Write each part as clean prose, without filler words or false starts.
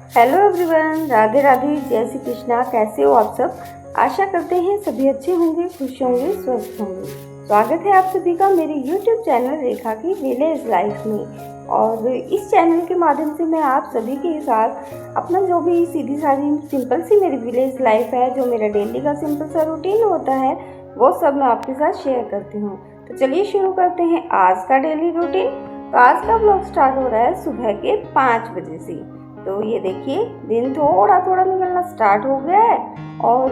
Hello everyone, Radhe Radhe, जय श्री कृष्णा। कैसे हो आप सब? आशा करते हैं सभी अच्छे होंगे, खुश होंगे, स्वस्थ होंगे। स्वागत है आप सभी का मेरे यूट्यूब चैनल रेखा की विलेज लाइफ में। और इस चैनल के माध्यम से मैं आप सभी के साथ अपना जो भी सीधी सादी सिंपल सी मेरी विलेज लाइफ है, जो मेरा डेली का सिंपल सा रूटीन होता है, वो सब मैं आपके साथ शेयर करती हूँ। तो चलिए शुरू करते हैं आज का डेली रूटीन। तो आज का ब्लॉग स्टार्ट हो रहा है सुबह के 5 बजे से। तो ये देखिए, दिन थोड़ा थोड़ा निकलना स्टार्ट हो गया है और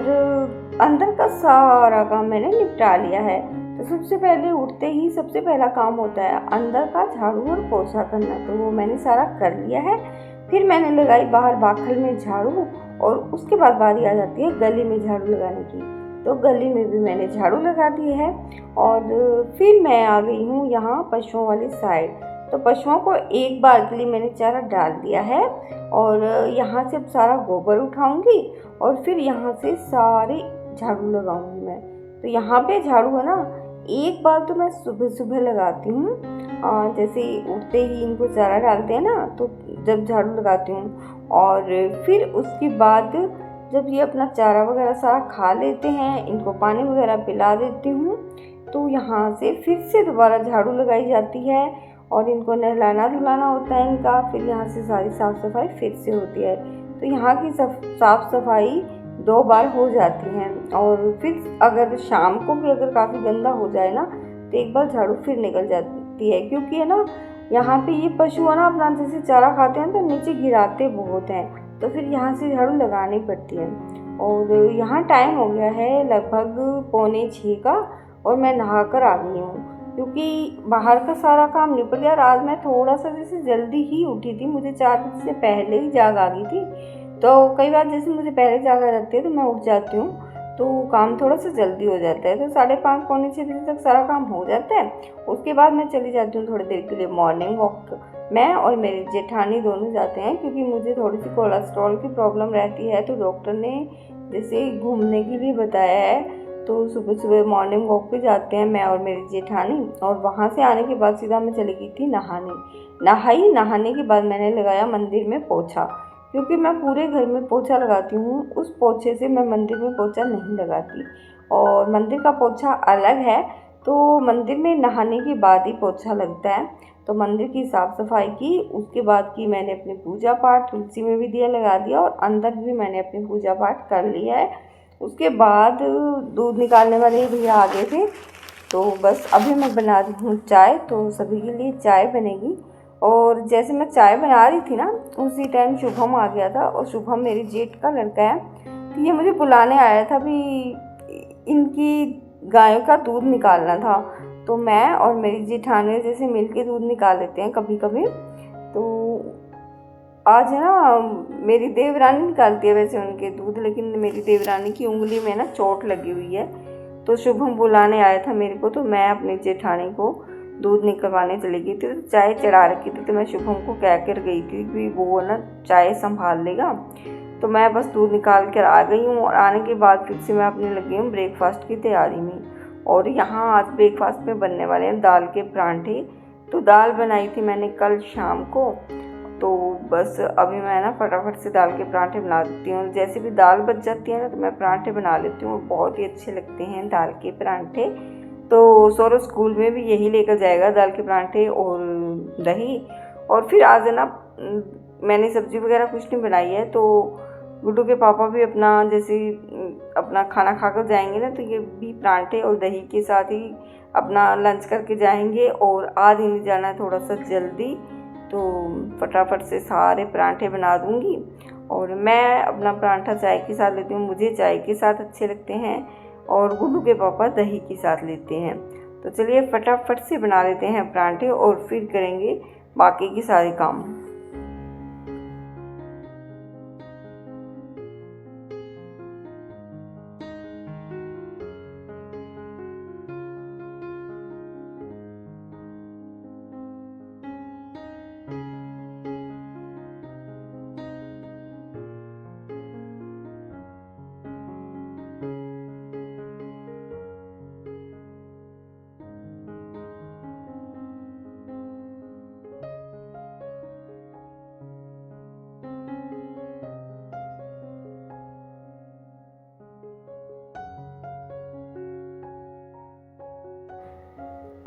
अंदर का सारा काम मैंने निपटा लिया है। तो सबसे पहले उठते ही सबसे पहला काम होता है अंदर का झाड़ू और पोछा करना, तो वो मैंने सारा कर लिया है। फिर मैंने लगाई बाहर बाखल में झाड़ू और उसके बाद बारी आ जाती है गली में झाड़ू लगाने की। तो गली में भी मैंने झाड़ू लगा दी है और फिर मैं आ गई हूँ यहाँ पशुओं वाली साइड। तो पशुओं को एक बार के लिए मैंने चारा डाल दिया है और यहाँ से अब सारा गोबर उठाऊंगी और फिर यहाँ से सारे झाड़ू लगाऊंगी मैं। तो यहाँ पे झाड़ू है ना, एक बार तो मैं सुबह सुबह लगाती हूँ, जैसे उठते ही इनको चारा डालते हैं ना, तो जब झाड़ू लगाती हूँ। और फिर उसके बाद जब ये अपना चारा वगैरह सारा खा लेते हैं, इनको पानी वगैरह पिला देती हूँ, तो यहाँ से फिर से दोबारा झाड़ू लगाई जाती है और इनको नहलाना धुलाना होता है इनका। फिर यहाँ से सारी साफ़ सफाई फिर से होती है। तो यहाँ की साफ़ सफाई 2 बार हो जाती है और फिर अगर शाम को भी अगर काफ़ी गंदा हो जाए ना, तो एक बार झाड़ू फिर निकल जाती है। क्योंकि है ना, यहाँ पे ये पशु है ना, अपना जैसे चारा खाते हैं तो नीचे गिराते बहुत हैं, तो फिर यहाँ से झाड़ू लगानी पड़ती है। और यहाँ टाइम हो गया है लगभग 5:45 का और मैं नहा कर आ गई हूँ, क्योंकि बाहर का सारा काम निपट गया। और आज मैं थोड़ा सा जैसे जल्दी ही उठी थी, मुझे 4 बजे से पहले ही जाग आ गई थी। तो कई बार जैसे मुझे पहले जाग आ जाती है तो मैं उठ जाती हूँ, तो काम थोड़ा सा जल्दी हो जाता है। तो 5:30 पौने 6 बजे तक सारा काम हो जाता है। उसके बाद मैं चली जाती हूँ थोड़ी देर के लिए मॉर्निंग वॉक। मैं और मेरी जेठानी दोनों जाते हैं, क्योंकि मुझे थोड़ी सी कोलेस्ट्रॉल की प्रॉब्लम रहती है, तो डॉक्टर ने जैसे घूमने के लिए बताया है। तो सुबह सुबह मॉर्निंग वॉक पे जाते हैं मैं और मेरी जेठानी। और वहाँ से आने के बाद सीधा मैं चली गई थी नहाने। नहाने के बाद मैंने लगाया मंदिर में पोछा, क्योंकि मैं पूरे घर में पोछा लगाती हूँ, उस पोछे से मैं मंदिर में पोछा नहीं लगाती। और मंदिर का पोछा अलग है, तो मंदिर में नहाने के बाद ही पोछा लगता है। तो मंदिर की साफ़ सफाई की, उसके बाद की मैंने अपनी पूजा पाठ, तुलसी में भी दिया लगा दिया और अंदर भी मैंने अपनी पूजा पाठ कर लिया है। उसके बाद दूध निकालने वाले भैया आ गए थे, तो बस अभी मैं बना रही हूँ चाय। तो सभी के लिए चाय बनेगी। और जैसे मैं चाय बना रही थी ना, उसी टाइम शुभम आ गया था। और शुभम मेरी जेठ का लड़का है, तो ये मुझे बुलाने आया था। भी इनकी गायों का दूध निकालना था, तो मैं और मेरी जेठानी जैसे मिल के दूध निकाल लेते हैं कभी कभी। तो आज है ना, मेरी देवरानी निकालती है वैसे उनके दूध, लेकिन मेरी देवरानी की उंगली में ना चोट लगी हुई है। तो शुभम बुलाने आया था मेरे को, तो मैं अपनी जेठानी को दूध निकलवाने चली गई थी। तो चाय चढ़ा रखी थी, तो मैं शुभम को कह कर गई थी कि वो ना चाय संभाल लेगा। तो मैं बस दूध निकाल कर आ गई हूँ और आने के बाद फिर से मैं अपने लगी हूँ ब्रेकफास्ट की तैयारी में। और यहाँ आज ब्रेकफास्ट में बनने वाले हैं दाल के परांठे। तो दाल बनाई थी मैंने कल शाम को, तो बस अभी मैं ना फटाफट से दाल के परांठे बना देती हूँ। जैसे भी दाल बच जाती है ना, तो मैं परांठे बना लेती हूँ, बहुत ही अच्छे लगते हैं दाल के परांठे। तो सौरभ स्कूल में भी यही लेकर जाएगा, दाल के परांठे और दही। और फिर आज है ना, मैंने सब्जी वगैरह कुछ नहीं बनाई है, तो गुड्डू के पापा भी अपना जैसे अपना खाना खाकर जाएंगे ना, तो ये भी परांठे और दही के साथ ही अपना लंच करके जाएंगे। और आज ही जाना है थोड़ा सा जल्दी, तो फटाफट से सारे परांठे बना दूंगी। और मैं अपना परांठा चाय के साथ लेती हूँ, मुझे चाय के साथ अच्छे लगते हैं और गुड्डू के पापा दही के साथ लेते हैं। तो चलिए फटाफट से बना लेते हैं परांठे और फिर करेंगे बाकी के सारे काम।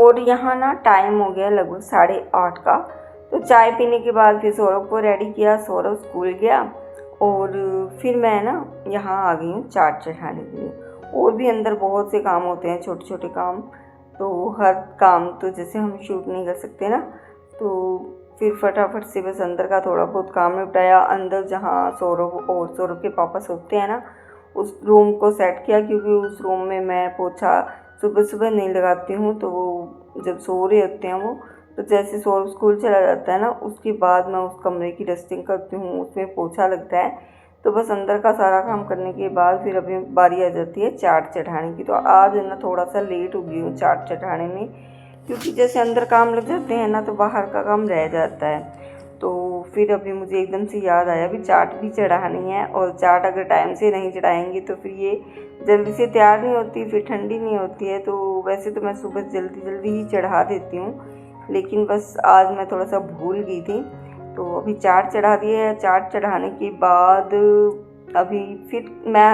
और यहाँ ना टाइम हो गया लगभग 8:30 का। तो चाय पीने के बाद फिर सौरभ को रेडी किया, सौरभ स्कूल गया और फिर मैं ना यहाँ आ गई हूँ चाट चढ़ाने के लिए। और भी अंदर बहुत से काम होते हैं, छोटे छोटे काम, तो हर काम तो जैसे हम शूट नहीं कर सकते ना, तो फिर फटाफट से बस अंदर का थोड़ा बहुत काम निपटाया। अंदर जहाँ सौरभ और सौरभ के पापा सोते हैं ना, उस रूम को सेट किया, क्योंकि उस रूम में मैं पोछा सुबह सुबह नहीं लगाती हूँ। तो वो जब सो रहे होते हैं वो, तो जैसे सौरभ स्कूल चला जाता है ना, उसके बाद मैं उस कमरे की डस्टिंग करती हूँ, उसमें पोछा लगता है। तो बस अंदर का सारा काम करने के बाद फिर अभी बारी आ जाती है चाट चढ़ाने की। तो आज है ना थोड़ा सा लेट हो गई हूँ चाट चढ़ाने में, क्योंकि जैसे अंदर काम लग जाते हैं ना तो बाहर का काम रह जाता है। तो फिर अभी मुझे एकदम से याद आया भी चाट भी चढ़ानी है, और चाट अगर टाइम से नहीं चढ़ाएंगे तो फिर ये जल्दी से तैयार नहीं होती, फिर ठंडी नहीं होती है। तो वैसे तो मैं सुबह जल्दी जल्दी ही चढ़ा देती हूँ, लेकिन बस आज मैं थोड़ा सा भूल गई थी। तो अभी चाट चढ़ा दी है। चाट चढ़ाने के बाद अभी फिर मैं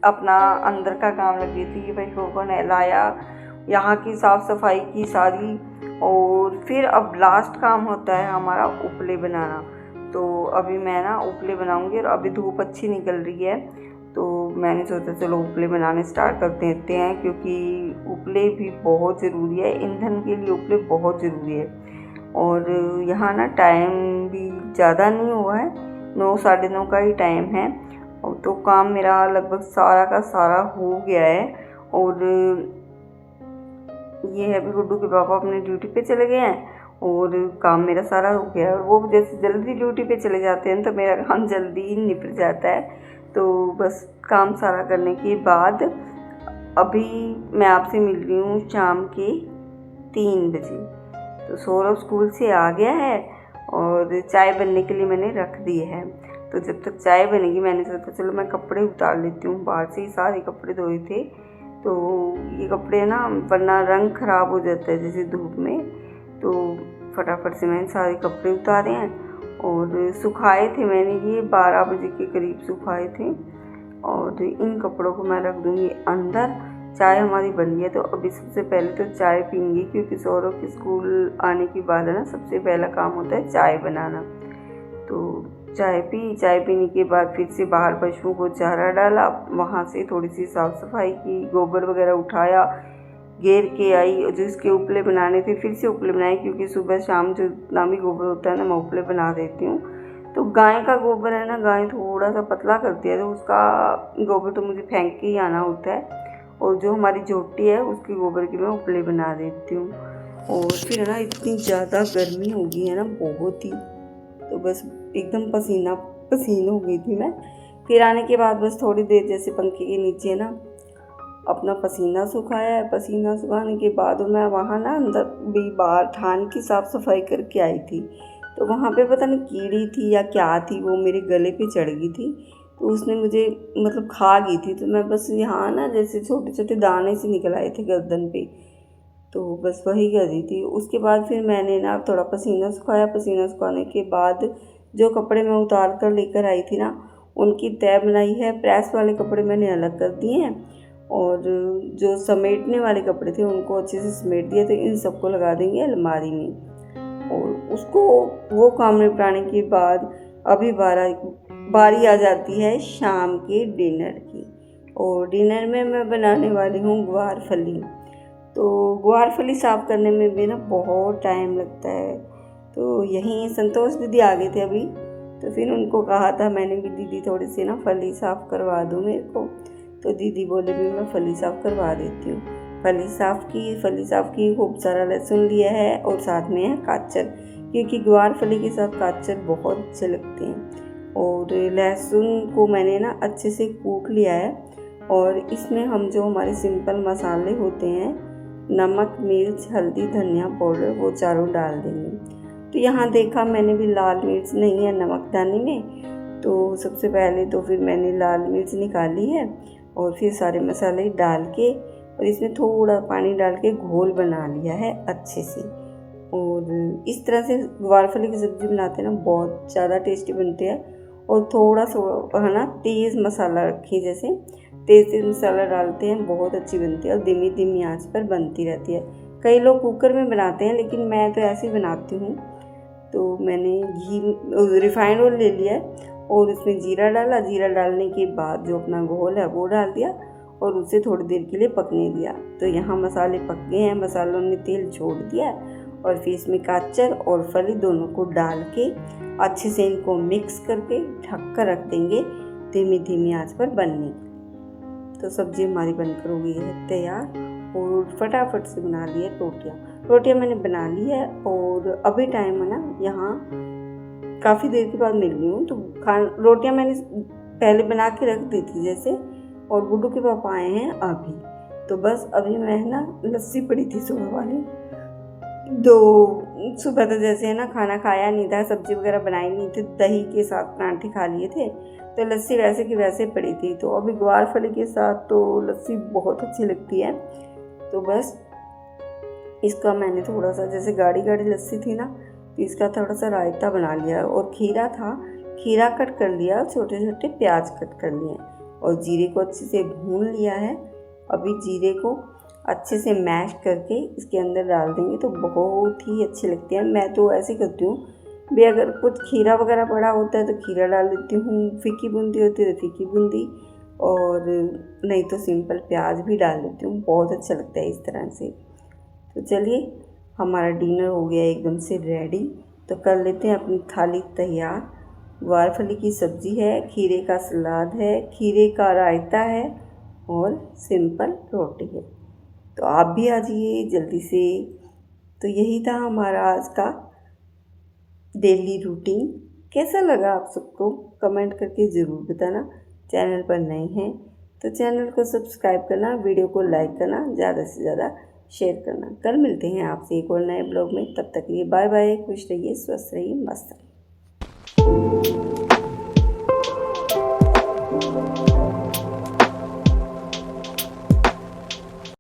अपना अंदर का काम लगी थी, भाई को नहलाया, यहाँ की साफ़ सफाई की सारी। और फिर अब लास्ट काम होता है हमारा उपले बनाना। तो अभी मैं ना उपले बनाऊंगी, और अभी धूप अच्छी निकल रही है, तो मैंने सोचा चलो उपले बनाने स्टार्ट कर देते हैं, क्योंकि उपले भी बहुत ज़रूरी है, ईंधन के लिए उपले बहुत ज़रूरी है। और यहाँ ना टाइम भी ज़्यादा नहीं हुआ है, 9 साढ़े 9 का ही टाइम है। और तो काम मेरा लगभग सारा का सारा हो गया है। और ये है भी गुड्डू के पापा अपने ड्यूटी पे चले गए हैं, और काम मेरा सारा हो गया है। और वो जैसे जल्दी ड्यूटी पे चले जाते हैं तो मेरा काम जल्दी ही निपट जाता है। तो बस काम सारा करने के बाद अभी मैं आपसे मिल रही हूँ शाम के 3 बजे। तो सौरभ स्कूल से आ गया है और चाय बनने के लिए मैंने रख दी है। तो जब तक चाय बनेगी मैंने सोचा चलो मैं कपड़े उतार लेती हूँ, बाहर से ही सारे कपड़े धोए थे। तो ये कपड़े ना वरना रंग ख़राब हो जाता है जैसे धूप में, तो फटाफट से मैंने सारे कपड़े उतारे हैं। और सुखाए थे मैंने, ये 12 बजे के करीब सुखाए थे। और इन कपड़ों को मैं रख दूँगी अंदर। चाय हमारी बन गई है, तो अभी सबसे पहले तो चाय पीएंगे, क्योंकि सौरभ के स्कूल आने के बाद है ना सबसे पहला काम होता है चाय बनाना। तो चाय पीने के बाद फिर से बाहर पशुओं को चारा डाला, वहाँ से थोड़ी सी साफ़ सफाई की, गोबर वगैरह उठाया, घेर के आई। और जिसके उपले बनाने थे फिर से उपले बनाए, क्योंकि सुबह शाम जो इतना भी गोबर होता है ना मैं उपले बना देती हूँ। तो गाय का गोबर है ना, गाय थोड़ा सा पतला करती है, तो उसका गोबर तो मुझे फेंक के ही आना होता है। और जो हमारी झोटी है उसकी गोबर की मैं उपले बना देती हूँ। और फिर ना इतनी ज़्यादा गर्मी हो गई है ना, बहुत ही, तो बस एकदम पसीना पसीन हो गई थी मैं। फिर आने के बाद बस थोड़ी देर जैसे पंखे के नीचे ना अपना पसीना सुखाया है। पसीना सुखाने के बाद मैं वहाँ ना अंदर भी बाहर थान की साफ़ सफाई करके आई थी। तो वहाँ पे पता नहीं कीड़ी थी या क्या थी, वो मेरे गले पे चढ़ गई थी, तो उसने मुझे मतलब खा गई थी। तो मैं बस यहाँ ना जैसे छोटे छोटे दाने से निकल आए थे गर्दन पे, तो बस वही कर रही थी। उसके बाद फिर मैंने ना थोड़ा पसीना सुखाया। पसीना सुखाने के बाद जो कपड़े मैं उतार कर लेकर आई थी ना, उनकी तह बनाई है। प्रेस वाले कपड़े मैंने अलग कर दिए हैं, और जो समेटने वाले कपड़े थे उनको अच्छे से समेट दिए। तो इन सबको लगा देंगे अलमारी में। और उसको वो काम निपटाने के बाद अभी बारी आ जाती है शाम के डिनर की। और डिनर में मैं बनाने वाली हूँ ग्वार फली। तो ग्वार फली साफ़ करने में भी ना बहुत टाइम लगता है। तो यहीं संतोष दीदी आ गए थे अभी, तो फिर उनको कहा था मैंने भी, दीदी थोड़ी सी ना फली साफ़ करवा दो मेरे को। तो दीदी बोले भी मैं फली साफ़ करवा देती हूँ। फली साफ़ की खूब सारा लहसुन लिया है, और साथ में है गाजर, क्योंकि ग्वार फली के साथ गाजर बहुत अच्छे लगते हैं। और लहसुन को मैंने ना अच्छे से कूट लिया है। और इसमें हम जो हमारे सिंपल मसाले होते हैं, नमक, मिर्च, हल्दी, धनिया पाउडर, वो चारों डाल देंगे। तो यहाँ देखा मैंने भी लाल मिर्च नहीं है नमकदानी में, तो सबसे पहले तो फिर मैंने लाल मिर्च निकाली है, और फिर सारे मसाले डाल के और इसमें थोड़ा पानी डाल के घोल बना लिया है अच्छे से। और इस तरह से ग्वार फली की सब्ज़ी बनाते हैं ना, बहुत ज़्यादा टेस्टी बनती है। और थोड़ा सा है ना तेज़ मसाला रखिए, जैसे तेज़ मसाला डालते हैं बहुत अच्छी बनती है, और धीमी आंच पर बनती रहती है। कई लोग कुकर में बनाते हैं, लेकिन मैं तो ऐसे ही बनाती हूँ। तो मैंने घी रिफाइंड ऑयल ले लिया है और उसमें जीरा डाला। जीरा डालने के बाद जो अपना घोल है वो डाल दिया और उसे थोड़ी देर के लिए पकने दिया। तो यहाँ मसाले पक गए हैं, मसालों ने तेल छोड़ दिया और फिर इसमें गाजर और फली दोनों को डाल के अच्छे से इनको मिक्स करके ढक कर रख देंगे धीमी धीमी आंच पर बनने। तो सब्जी हमारी बनकर हो गई है तैयार और फटाफट से बना ली है रोटियाँ मैंने बना ली है। और अभी टाइम है ना, यहाँ काफ़ी देर के बाद मिल गई हूँ। तो रोटियाँ मैंने पहले बना के रख दी थी जैसे, और गुड्डू के पापा आए हैं अभी। तो बस अभी मैं ना लस्सी पड़ी थी सुबह वाली, तो सुबह तो जैसे है ना खाना खाया नहीं था, सब्जी वगैरह बनाई नहीं थी, दही के साथ परांठे खा लिए थे, तो लस्सी वैसे की वैसे पड़ी थी। तो अभी ग्वार फली के साथ तो लस्सी बहुत अच्छी लगती है। तो बस इसका मैंने थोड़ा सा, जैसे गाढ़ी गाढ़ी लस्सी थी ना, तो इसका थोड़ा सा रायता बना लिया। और खीरा था, खीरा कट कर लिया, छोटे छोटे प्याज कट कर लिए और जीरे को अच्छे से भून लिया है। अभी जीरे को अच्छे से मैश करके इसके अंदर डाल देंगे तो बहुत ही अच्छी लगती है। मैं तो ऐसे करती हूँ भी, अगर कुछ खीरा वगैरह पड़ा होता है तो खीरा डाल देती हूँ, फीकी बूंदी होती है तो फीकी बूंदी, और नहीं तो सिंपल प्याज भी डाल देती हूँ, बहुत अच्छा लगता है इस तरह से। तो चलिए, हमारा डिनर हो गया एकदम से रेडी। तो कर लेते हैं अपनी थाली तैयार। ग्वार फली की सब्ज़ी है, खीरे का सलाद है, खीरे का रायता है और सिंपल रोटी है। तो आप भी आ जाइए जल्दी से। तो यही था हमारा आज का डेली रूटीन। कैसा लगा आप सबको कमेंट करके ज़रूर बताना। चैनल पर नए हैं तो चैनल को सब्सक्राइब करना, वीडियो को लाइक करना, ज़्यादा से ज़्यादा शेयर करना। कल मिलते हैं आपसे एक और नए ब्लॉग में, तब तक के लिए बाय बाय। खुश रहिए, स्वस्थ रहिए, मस्त रहिए।